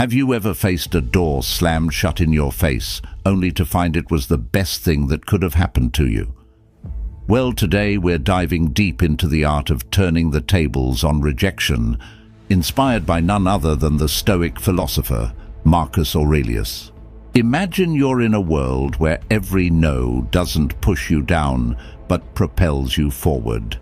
Have you ever faced a door slammed shut in your face, only to find it was the best thing that could have happened to you? Well, today we're diving deep into the art of turning the tables on rejection, inspired by none other than the Stoic philosopher, Marcus Aurelius. Imagine you're in a world where every no doesn't push you down, but propels you forward.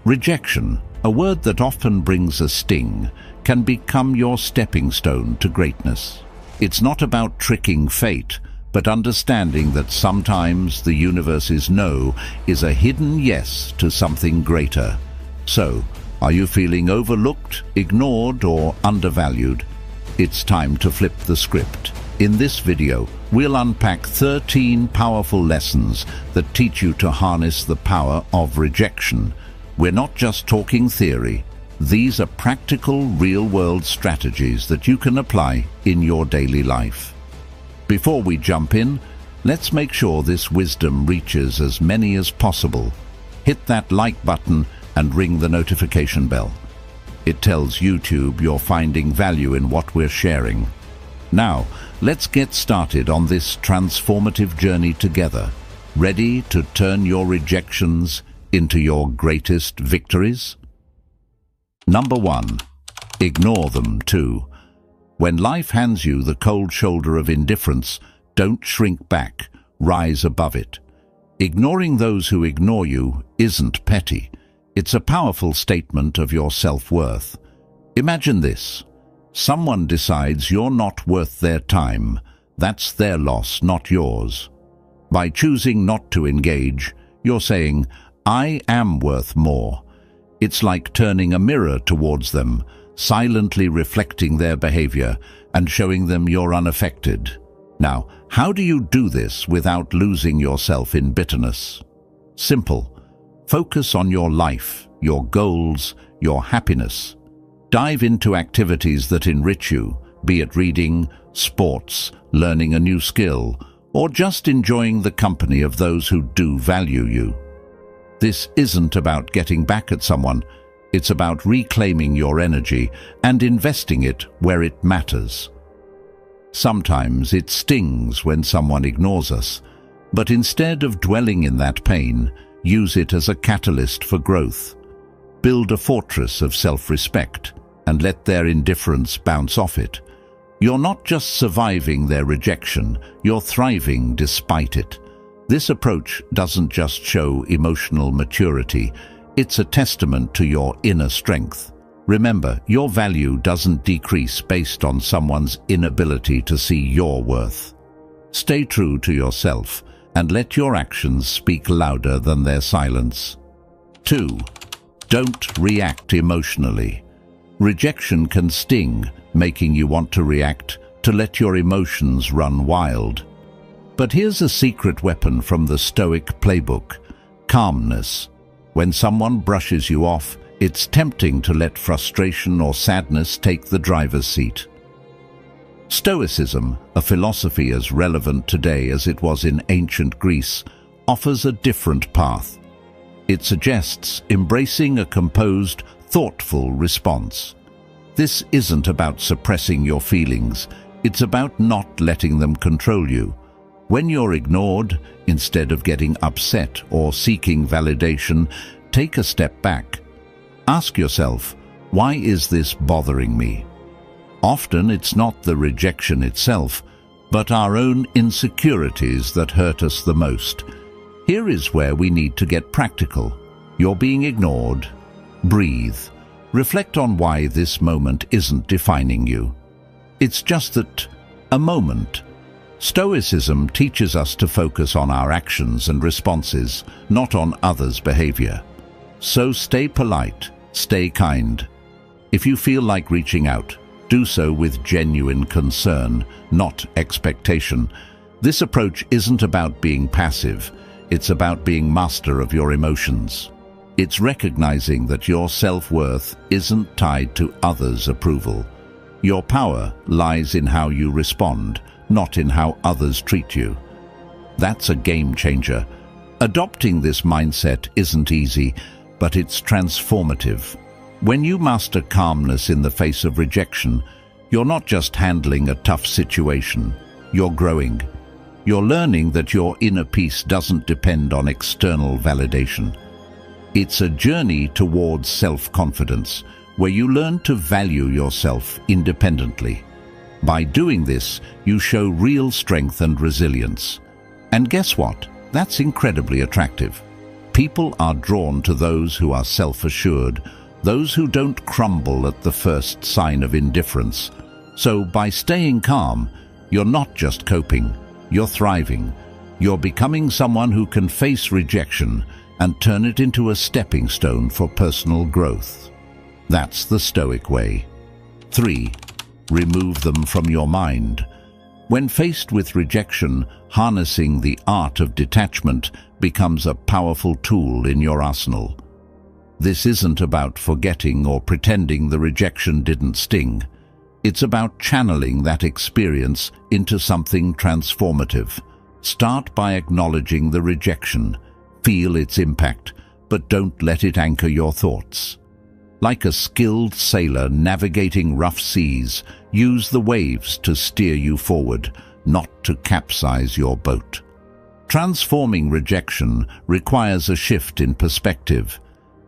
Rejection, a word that often brings a sting, can become your stepping stone to greatness. It's not about tricking fate, but understanding that sometimes the universe's no is a hidden yes to something greater. So, are you feeling overlooked, ignored, or undervalued? It's time to flip the script. In this video, we'll unpack 13 powerful lessons that teach you to harness the power of rejection. We're not just talking theory. These are practical, real-world strategies that you can apply in your daily life. Before we jump in, let's make sure this wisdom reaches as many as possible. Hit that like button and ring the notification bell. It tells YouTube you're finding value in what we're sharing. Now, let's get started on this transformative journey together. Ready to turn your rejections into your greatest victories? Number 1. Ignore them too. When life hands you the cold shoulder of indifference, don't shrink back, rise above it. Ignoring those who ignore you isn't petty. It's a powerful statement of your self-worth. Imagine this. Someone decides you're not worth their time. That's their loss, not yours. By choosing not to engage, you're saying, I am worth more. It's like turning a mirror towards them, silently reflecting their behavior and showing them you're unaffected. Now, how do you do this without losing yourself in bitterness? Simple. Focus on your life, your goals, your happiness. Dive into activities that enrich you, be it reading, sports, learning a new skill, or just enjoying the company of those who do value you. This isn't about getting back at someone. It's about reclaiming your energy and investing it where it matters. Sometimes it stings when someone ignores us, but instead of dwelling in that pain, use it as a catalyst for growth. Build a fortress of self-respect and let their indifference bounce off it. You're not just surviving their rejection, you're thriving despite it. This approach doesn't just show emotional maturity, it's a testament to your inner strength. Remember, your value doesn't decrease based on someone's inability to see your worth. Stay true to yourself and let your actions speak louder than their silence. 2. Don't react emotionally. Rejection can sting, making you want to react, to let your emotions run wild. But here's a secret weapon from the Stoic playbook: calmness. When someone brushes you off, it's tempting to let frustration or sadness take the driver's seat. Stoicism, a philosophy as relevant today as it was in ancient Greece, offers a different path. It suggests embracing a composed, thoughtful response. This isn't about suppressing your feelings, it's about not letting them control you. When you're ignored, instead of getting upset or seeking validation, take a step back. Ask yourself, why is this bothering me? Often it's not the rejection itself, but our own insecurities that hurt us the most. Here is where we need to get practical. You're being ignored. Breathe. Reflect on why this moment isn't defining you. It's just that, a moment. Stoicism teaches us to focus on our actions and responses, not on others' behavior. So stay polite, stay kind. If you feel like reaching out, do so with genuine concern, not expectation. This approach isn't about being passive, it's about being master of your emotions. It's recognizing that your self-worth isn't tied to others' approval. Your power lies in how you respond, not in how others treat you. That's a game changer. Adopting this mindset isn't easy, but it's transformative. When you master calmness in the face of rejection, You're not just handling a tough situation, you're growing. You're learning that your inner peace doesn't depend on external validation. It's a journey towards self-confidence, where you learn to value yourself independently. By doing this, you show real strength and resilience. And guess what? That's incredibly attractive. People are drawn to those who are self-assured, those who don't crumble at the first sign of indifference. So by staying calm, you're not just coping, you're thriving. You're becoming someone who can face rejection and turn it into a stepping stone for personal growth. That's the Stoic way. 3. Remove them from your mind. When faced with rejection, harnessing the art of detachment becomes a powerful tool in your arsenal. This isn't about forgetting or pretending the rejection didn't sting. It's about channeling that experience into something transformative. Start by acknowledging the rejection. Feel its impact, but don't let it anchor your thoughts. Like a skilled sailor navigating rough seas, use the waves to steer you forward, not to capsize your boat. Transforming rejection requires a shift in perspective.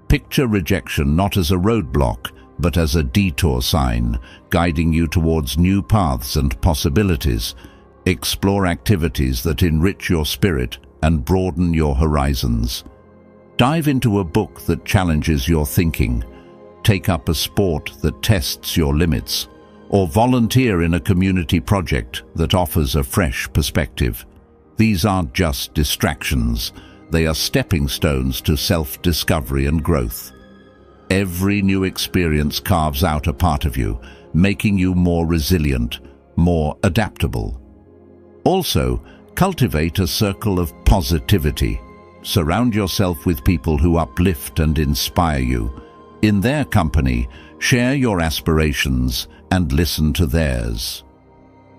Picture rejection not as a roadblock, but as a detour sign, guiding you towards new paths and possibilities. Explore activities that enrich your spirit and broaden your horizons. Dive into a book that challenges your thinking. Take up a sport that tests your limits, or volunteer in a community project that offers a fresh perspective. These aren't just distractions. They are stepping stones to self-discovery and growth. Every new experience carves out a part of you, making you more resilient, more adaptable. Also, cultivate a circle of positivity. Surround yourself with people who uplift and inspire you. In their company, share your aspirations and listen to theirs.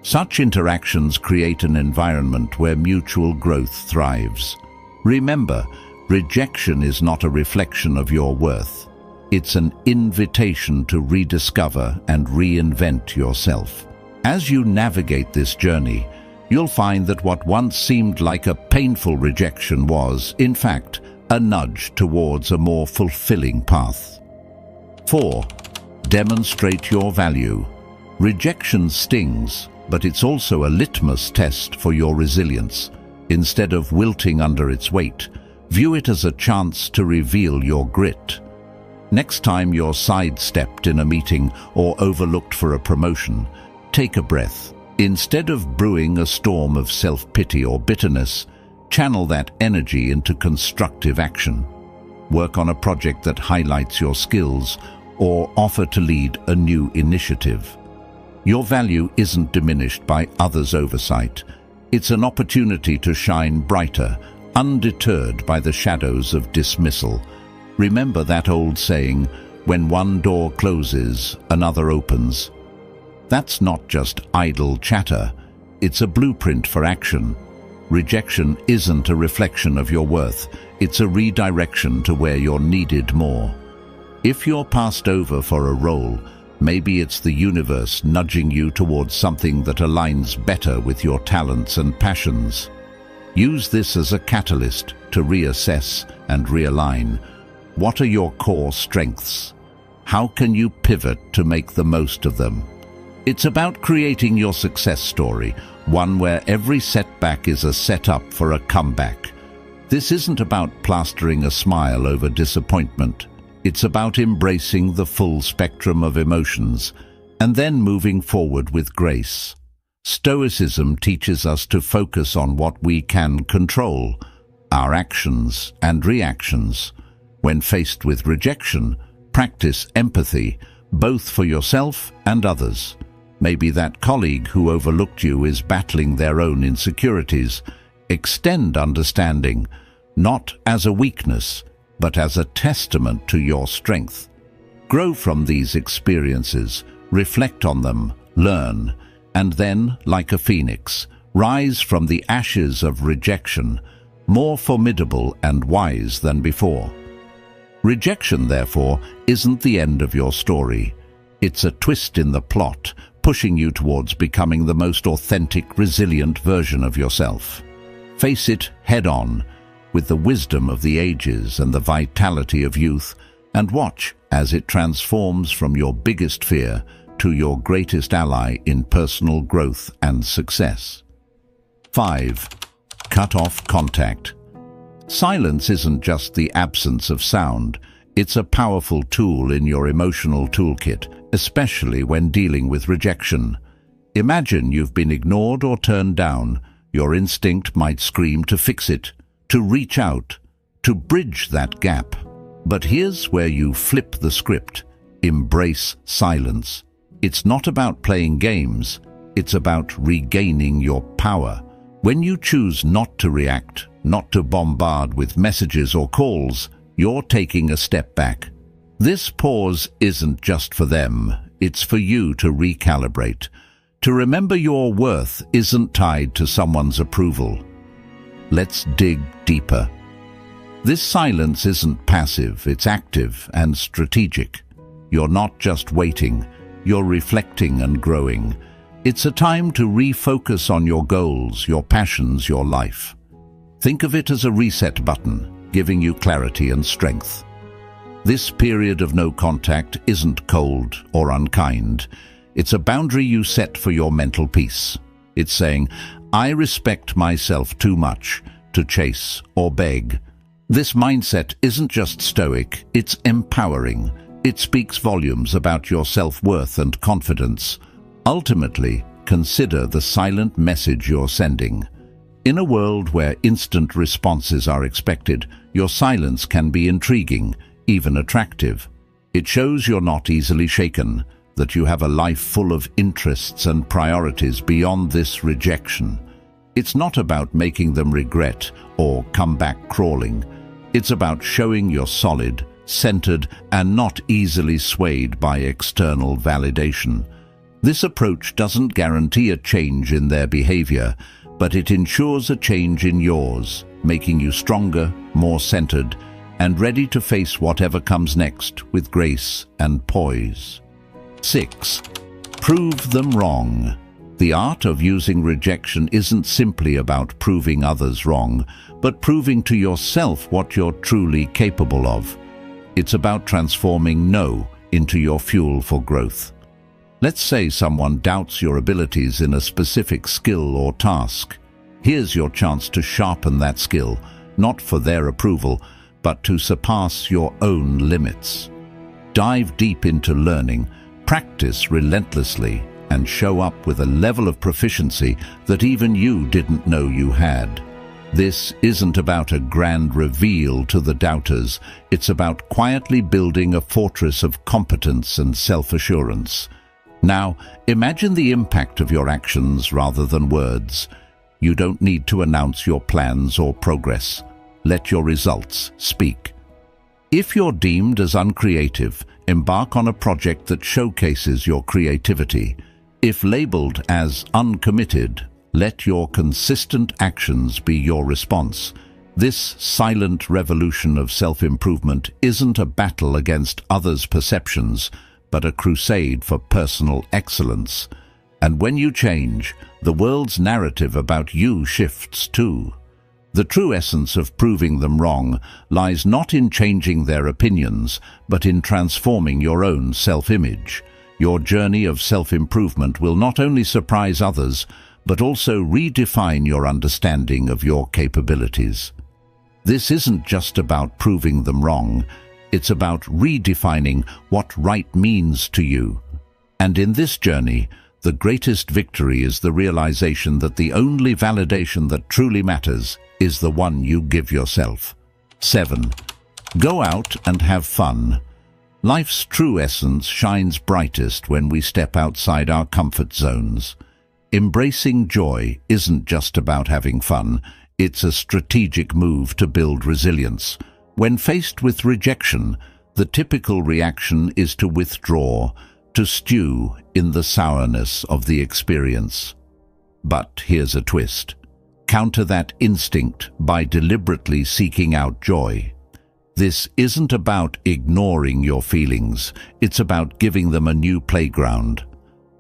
Such interactions create an environment where mutual growth thrives. Remember, rejection is not a reflection of your worth. It's an invitation to rediscover and reinvent yourself. As you navigate this journey, you'll find that what once seemed like a painful rejection was, in fact, a nudge towards a more fulfilling path. 4. Demonstrate your value. Rejection stings, but it's also a litmus test for your resilience. Instead of wilting under its weight, view it as a chance to reveal your grit. Next time you're sidestepped in a meeting or overlooked for a promotion, take a breath. Instead of brewing a storm of self-pity or bitterness, channel that energy into constructive action. Work on a project that highlights your skills or offer to lead a new initiative. Your value isn't diminished by others' oversight. It's an opportunity to shine brighter, undeterred by the shadows of dismissal. Remember that old saying, when one door closes, another opens. That's not just idle chatter, it's a blueprint for action. Rejection isn't a reflection of your worth, it's a redirection to where you're needed more. If you're passed over for a role, maybe it's the universe nudging you towards something that aligns better with your talents and passions. Use this as a catalyst to reassess and realign. What are your core strengths? How can you pivot to make the most of them? It's about creating your success story, one where every setback is a setup for a comeback. This isn't about plastering a smile over disappointment. It's about embracing the full spectrum of emotions and then moving forward with grace. Stoicism teaches us to focus on what we can control, our actions and reactions. When faced with rejection, practice empathy, both for yourself and others. Maybe that colleague who overlooked you is battling their own insecurities. Extend understanding, not as a weakness, but as a testament to your strength. Grow from these experiences, reflect on them, learn, and then, like a phoenix, rise from the ashes of rejection, more formidable and wise than before. Rejection, therefore, isn't the end of your story. It's a twist in the plot, pushing you towards becoming the most authentic, resilient version of yourself. Face it head-on, with the wisdom of the ages and the vitality of youth, and watch as it transforms from your biggest fear to your greatest ally in personal growth and success. 5. Cut off contact. Silence isn't just the absence of sound. It's a powerful tool in your emotional toolkit, especially when dealing with rejection. Imagine you've been ignored or turned down. Your instinct might scream to fix it, to reach out, to bridge that gap. But here's where you flip the script. Embrace silence. It's not about playing games. It's about regaining your power. When you choose not to react, not to bombard with messages or calls, you're taking a step back. This pause isn't just for them. It's for you to recalibrate, to remember your worth isn't tied to someone's approval. Let's dig deeper. This silence isn't passive, it's active and strategic. You're not just waiting, you're reflecting and growing. It's a time to refocus on your goals, your passions, your life. Think of it as a reset button, giving you clarity and strength. This period of no contact isn't cold or unkind. It's a boundary you set for your mental peace. It's saying, I respect myself too much to chase or beg. This mindset isn't just stoic, it's empowering. It speaks volumes about your self-worth and confidence. Ultimately, consider the silent message you're sending. In a world where instant responses are expected, your silence can be intriguing, even attractive. It shows you're not easily shaken, that you have a life full of interests and priorities beyond this rejection. It's not about making them regret or come back crawling. It's about showing you're solid, centered, and not easily swayed by external validation. This approach doesn't guarantee a change in their behavior, but it ensures a change in yours, making you stronger, more centered, and ready to face whatever comes next with grace and poise. 6. Prove them wrong. The art of using rejection isn't simply about proving others wrong, but proving to yourself what you're truly capable of. It's about transforming no into your fuel for growth. Let's say someone doubts your abilities in a specific skill or task. Here's your chance to sharpen that skill, not for their approval, but to surpass your own limits. Dive deep into learning, practice relentlessly, and show up with a level of proficiency that even you didn't know you had. This isn't about a grand reveal to the doubters. It's about quietly building a fortress of competence and self-assurance. Now, imagine the impact of your actions rather than words. You don't need to announce your plans or progress. Let your results speak. If you're deemed as uncreative, embark on a project that showcases your creativity. If labeled as uncommitted, let your consistent actions be your response. This silent revolution of self-improvement isn't a battle against others' perceptions, but a crusade for personal excellence. And when you change, the world's narrative about you shifts too. The true essence of proving them wrong lies not in changing their opinions, but in transforming your own self-image. Your journey of self-improvement will not only surprise others, but also redefine your understanding of your capabilities. This isn't just about proving them wrong, it's about redefining what right means to you. And in this journey, the greatest victory is the realization that the only validation that truly matters is the one you give yourself. 7. Go out and have fun. Life's true essence shines brightest when we step outside our comfort zones. Embracing joy isn't just about having fun, it's a strategic move to build resilience. When faced with rejection, the typical reaction is to withdraw, to stew in the sourness of the experience. But here's a twist. Counter that instinct by deliberately seeking out joy. This isn't about ignoring your feelings, it's about giving them a new playground.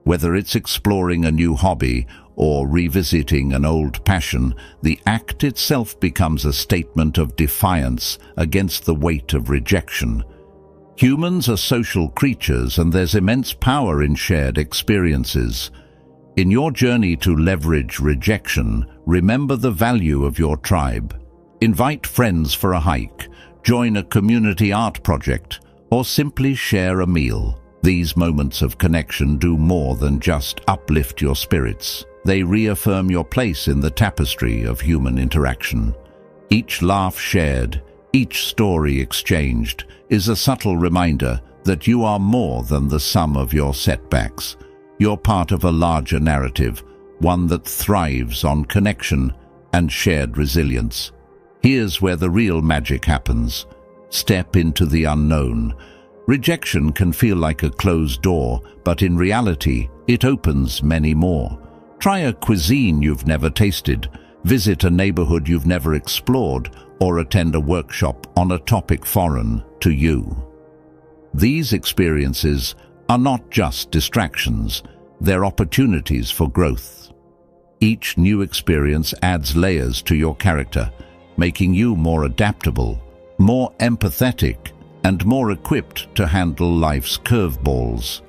Whether it's exploring a new hobby or revisiting an old passion, the act itself becomes a statement of defiance against the weight of rejection. Humans are social creatures, and there's immense power in shared experiences. In your journey to leverage rejection, remember the value of your tribe. Invite friends for a hike, join a community art project, or simply share a meal. These moments of connection do more than just uplift your spirits. They reaffirm your place in the tapestry of human interaction. Each laugh shared, each story exchanged, is a subtle reminder that you are more than the sum of your setbacks. You're part of a larger narrative, one that thrives on connection and shared resilience. Here's where the real magic happens. Step into the unknown. Rejection can feel like a closed door, but in reality, it opens many more. Try a cuisine you've never tasted, visit a neighborhood you've never explored, or attend a workshop on a topic foreign to you. These experiences are not just distractions, they're opportunities for growth. Each new experience adds layers to your character, making you more adaptable, more empathetic, and more equipped to handle life's curveballs.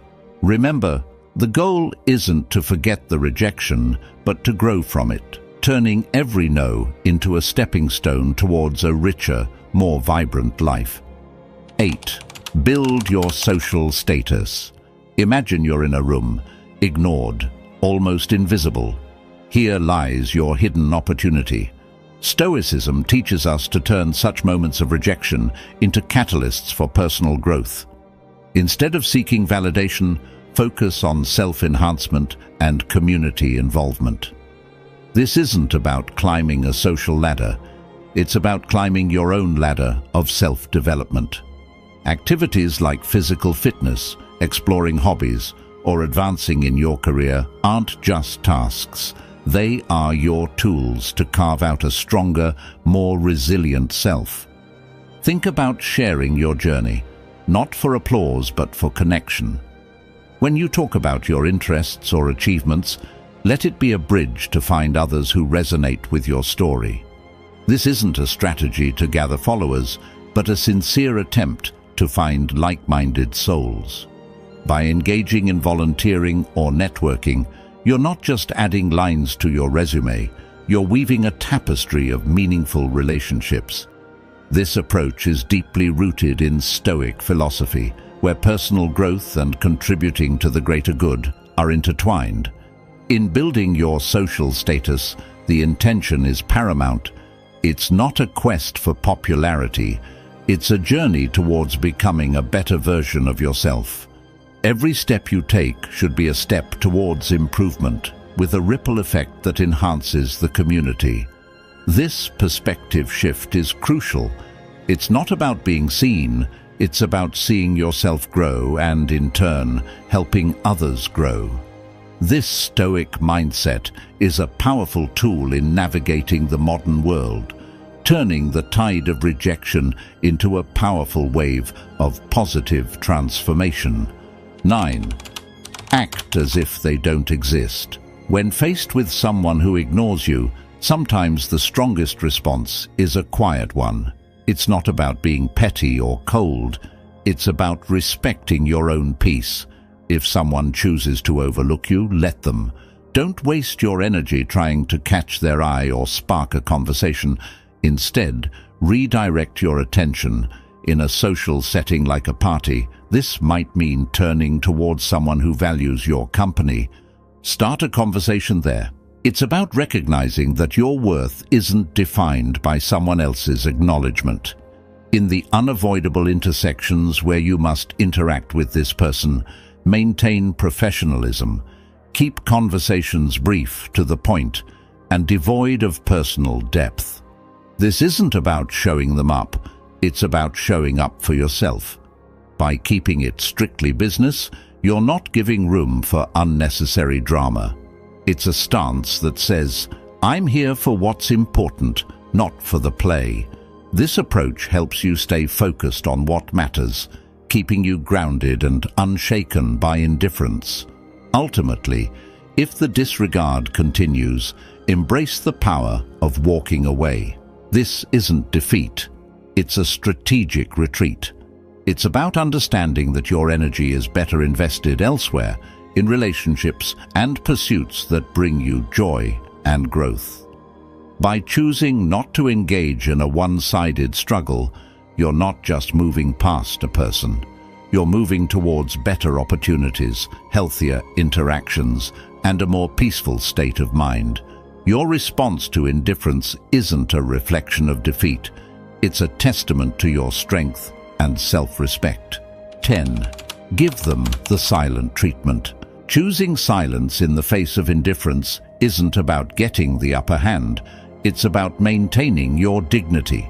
Remember, the goal isn't to forget the rejection, but to grow from it, turning every no into a stepping stone towards a richer, more vibrant life. 8. Build your social status. Imagine you're in a room, ignored, almost invisible. Here lies your hidden opportunity. Stoicism teaches us to turn such moments of rejection into catalysts for personal growth. Instead of seeking validation, focus on self-enhancement and community involvement. This isn't about climbing a social ladder. It's about climbing your own ladder of self-development. Activities like physical fitness, exploring hobbies, or advancing in your career aren't just tasks. They are your tools to carve out a stronger, more resilient self. Think about sharing your journey, not for applause but for connection. When you talk about your interests or achievements, let it be a bridge to find others who resonate with your story. This isn't a strategy to gather followers, but a sincere attempt to find like-minded souls. By engaging in volunteering or networking, you're not just adding lines to your resume, you're weaving a tapestry of meaningful relationships. This approach is deeply rooted in Stoic philosophy, where personal growth and contributing to the greater good are intertwined. In building your social status, the intention is paramount. It's not a quest for popularity, it's a journey towards becoming a better version of yourself. Every step you take should be a step towards improvement, with a ripple effect that enhances the community. This perspective shift is crucial. It's not about being seen, it's about seeing yourself grow and, in turn, helping others grow. This Stoic mindset is a powerful tool in navigating the modern world, turning the tide of rejection into a powerful wave of positive transformation. 9. Act as if they don't exist. When faced with someone who ignores you, sometimes the strongest response is a quiet one. It's not about being petty or cold, it's about respecting your own peace. If someone chooses to overlook you, let them. Don't waste your energy trying to catch their eye or spark a conversation. Instead, redirect your attention. In a social setting like a party, this might mean turning towards someone who values your company. Start a conversation there. It's about recognizing that your worth isn't defined by someone else's acknowledgement. In the unavoidable intersections where you must interact with this person, maintain professionalism. Keep conversations brief, to the point, and devoid of personal depth. This isn't about showing them up, it's about showing up for yourself. By keeping it strictly business, you're not giving room for unnecessary drama. It's a stance that says, I'm here for what's important, not for the play. This approach helps you stay focused on what matters, keeping you grounded and unshaken by indifference. Ultimately, if the disregard continues, embrace the power of walking away. This isn't defeat. It's a strategic retreat. It's about understanding that your energy is better invested elsewhere, in relationships and pursuits that bring you joy and growth. By choosing not to engage in a one-sided struggle, you're not just moving past a person. You're moving towards better opportunities, healthier interactions, and a more peaceful state of mind. Your response to indifference isn't a reflection of defeat. It's a testament to your strength and self-respect. 10. Give them the silent treatment. Choosing silence in the face of indifference isn't about getting the upper hand. It's about maintaining your dignity.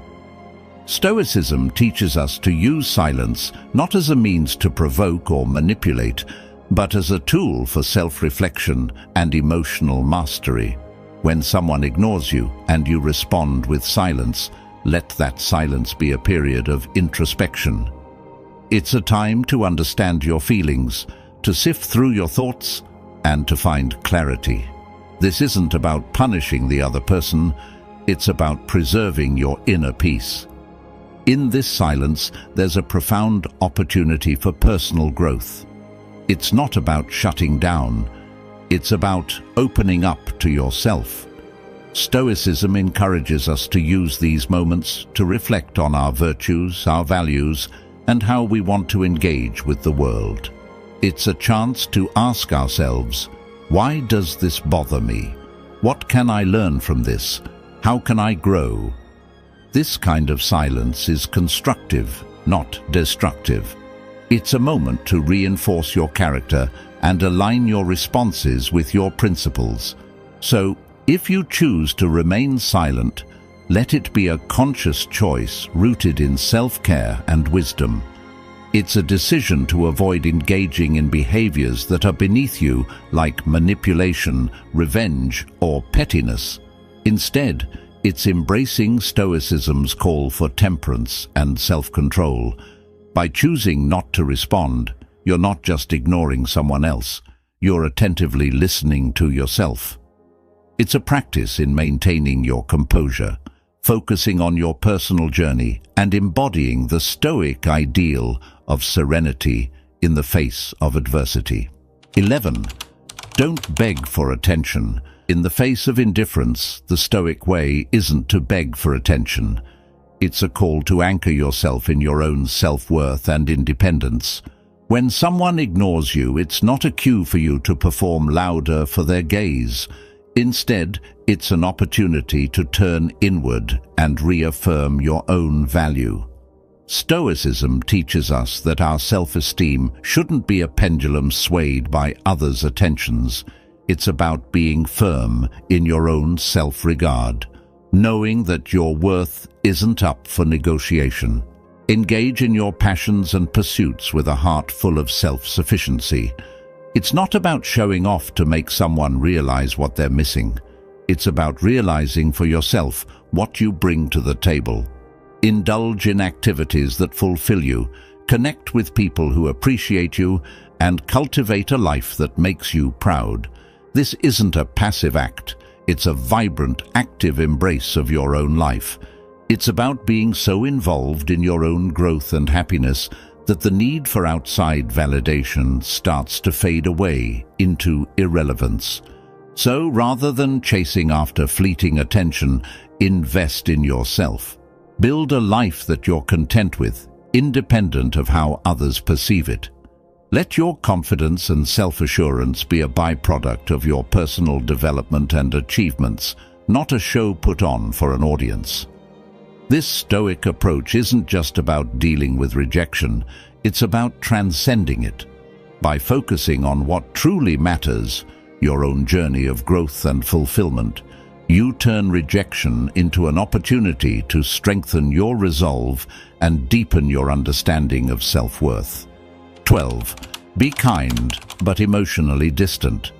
Stoicism teaches us to use silence not as a means to provoke or manipulate, but as a tool for self-reflection and emotional mastery. When someone ignores you and you respond with silence, let that silence be a period of introspection. It's a time to understand your feelings, to sift through your thoughts, and to find clarity. This isn't about punishing the other person, it's about preserving your inner peace. In this silence, there's a profound opportunity for personal growth. It's not about shutting down, it's about opening up to yourself. Stoicism encourages us to use these moments to reflect on our virtues, our values, and how we want to engage with the world. It's a chance to ask ourselves, why does this bother me? What can I learn from this? How can I grow? This kind of silence is constructive, not destructive. It's a moment to reinforce your character and align your responses with your principles. So, if you choose to remain silent, let it be a conscious choice rooted in self-care and wisdom. It's a decision to avoid engaging in behaviors that are beneath you, like manipulation, revenge, or pettiness. Instead, it's embracing Stoicism's call for temperance and self-control. By choosing not to respond, you're not just ignoring someone else, you're attentively listening to yourself. It's a practice in maintaining your composure, focusing on your personal journey, and embodying the Stoic ideal of serenity in the face of adversity. 11. Don't beg for attention. In the face of indifference, the Stoic way isn't to beg for attention. It's a call to anchor yourself in your own self-worth and independence. When someone ignores you, it's not a cue for you to perform louder for their gaze. Instead, it's an opportunity to turn inward and reaffirm your own value. Stoicism teaches us that our self-esteem shouldn't be a pendulum swayed by others' attentions. It's about being firm in your own self-regard, knowing that your worth isn't up for negotiation. Engage in your passions and pursuits with a heart full of self-sufficiency. It's not about showing off to make someone realize what they're missing. It's about realizing for yourself what you bring to the table. Indulge in activities that fulfill you, connect with people who appreciate you, and cultivate a life that makes you proud. This isn't a passive act. It's a vibrant, active embrace of your own life. It's about being so involved in your own growth and happiness that the need for outside validation starts to fade away into irrelevance. So rather than chasing after fleeting attention, invest in yourself. Build a life that you're content with, independent of how others perceive it. Let your confidence and self-assurance be a byproduct of your personal development and achievements, not a show put on for an audience. This Stoic approach isn't just about dealing with rejection, it's about transcending it. By focusing on what truly matters, your own journey of growth and fulfillment, you turn rejection into an opportunity to strengthen your resolve and deepen your understanding of self-worth. 12. Be kind, but emotionally distant.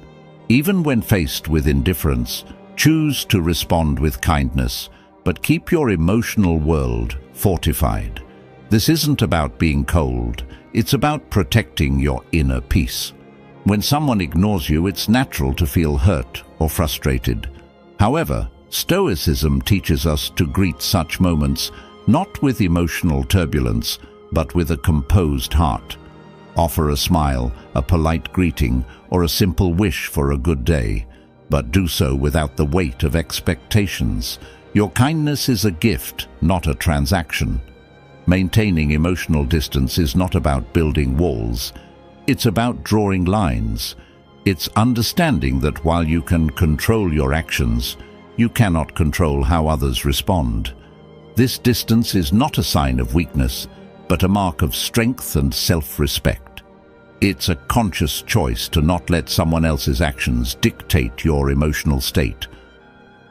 Even when faced with indifference, choose to respond with kindness, but keep your emotional world fortified. This isn't about being cold, it's about protecting your inner peace. When someone ignores you, it's natural to feel hurt or frustrated. However, Stoicism teaches us to greet such moments not with emotional turbulence, but with a composed heart. Offer a smile, a polite greeting, or a simple wish for a good day, but do so without the weight of expectations. Your kindness is a gift, not a transaction. Maintaining emotional distance is not about building walls. It's about drawing lines. It's understanding that while you can control your actions, you cannot control how others respond. This distance is not a sign of weakness, but a mark of strength and self-respect. It's a conscious choice to not let someone else's actions dictate your emotional state.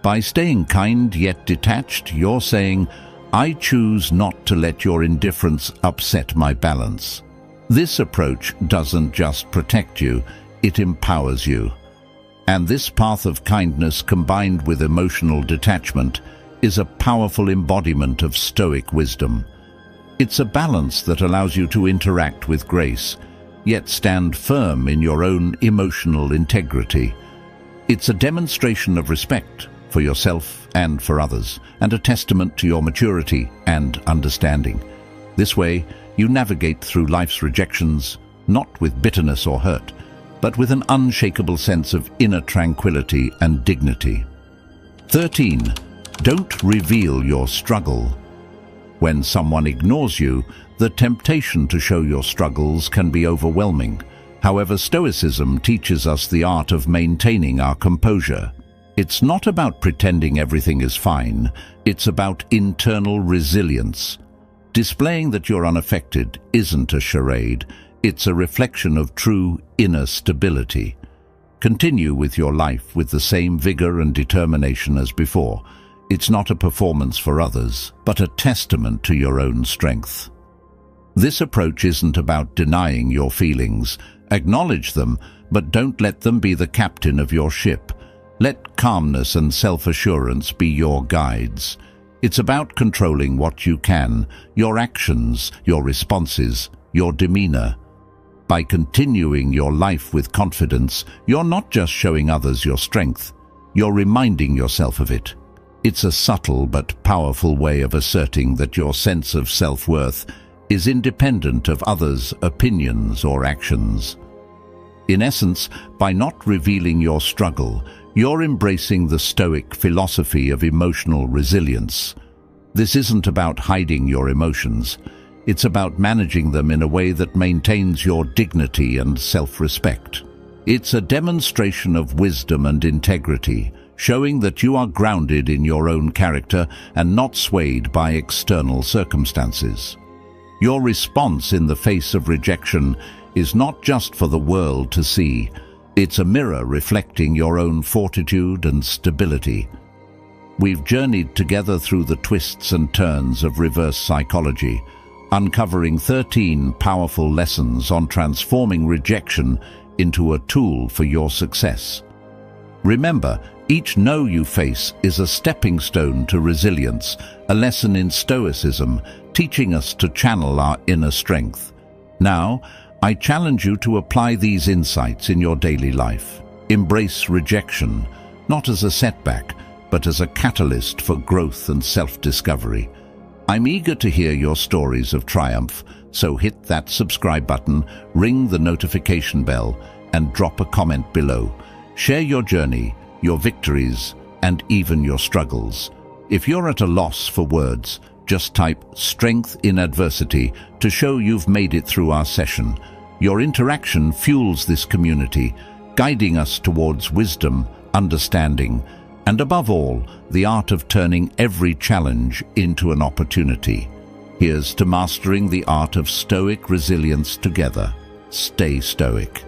By staying kind yet detached, you're saying, "I choose not to let your indifference upset my balance." This approach doesn't just protect you, it empowers you. And this path of kindness combined with emotional detachment is a powerful embodiment of Stoic wisdom. It's a balance that allows you to interact with grace, yet stand firm in your own emotional integrity. It's a demonstration of respect for yourself and for others, and a testament to your maturity and understanding. This way, you navigate through life's rejections, not with bitterness or hurt, but with an unshakable sense of inner tranquility and dignity. 13. Don't reveal your struggle. When someone ignores you, the temptation to show your struggles can be overwhelming. However, Stoicism teaches us the art of maintaining our composure. It's not about pretending everything is fine, it's about internal resilience. Displaying that you're unaffected isn't a charade, it's a reflection of true inner stability. Continue with your life with the same vigor and determination as before. It's not a performance for others, but a testament to your own strength. This approach isn't about denying your feelings. Acknowledge them, but don't let them be the captain of your ship. Let calmness and self-assurance be your guides. It's about controlling what you can, your actions, your responses, your demeanor. By continuing your life with confidence, you're not just showing others your strength, you're reminding yourself of it. It's a subtle but powerful way of asserting that your sense of self-worth is independent of others' opinions or actions. In essence, by not revealing your struggle, you're embracing the Stoic philosophy of emotional resilience. This isn't about hiding your emotions. It's about managing them in a way that maintains your dignity and self-respect. It's a demonstration of wisdom and integrity, showing that you are grounded in your own character and not swayed by external circumstances. Your response in the face of rejection is not just for the world to see. It's a mirror reflecting your own fortitude and stability. We've journeyed together through the twists and turns of reverse psychology, uncovering 13 powerful lessons on transforming rejection into a tool for your success. Remember, each no you face is a stepping stone to resilience, a lesson in Stoicism, teaching us to channel our inner strength. Now, I challenge you to apply these insights in your daily life. Embrace rejection, not as a setback, but as a catalyst for growth and self-discovery. I'm eager to hear your stories of triumph, so hit that subscribe button, ring the notification bell, and drop a comment below. Share your journey, your victories, and even your struggles. If you're at a loss for words, just type "strength in adversity" to show you've made it through our session. Your interaction fuels this community, guiding us towards wisdom, understanding, and above all, the art of turning every challenge into an opportunity. Here's to mastering the art of Stoic resilience together. Stay Stoic.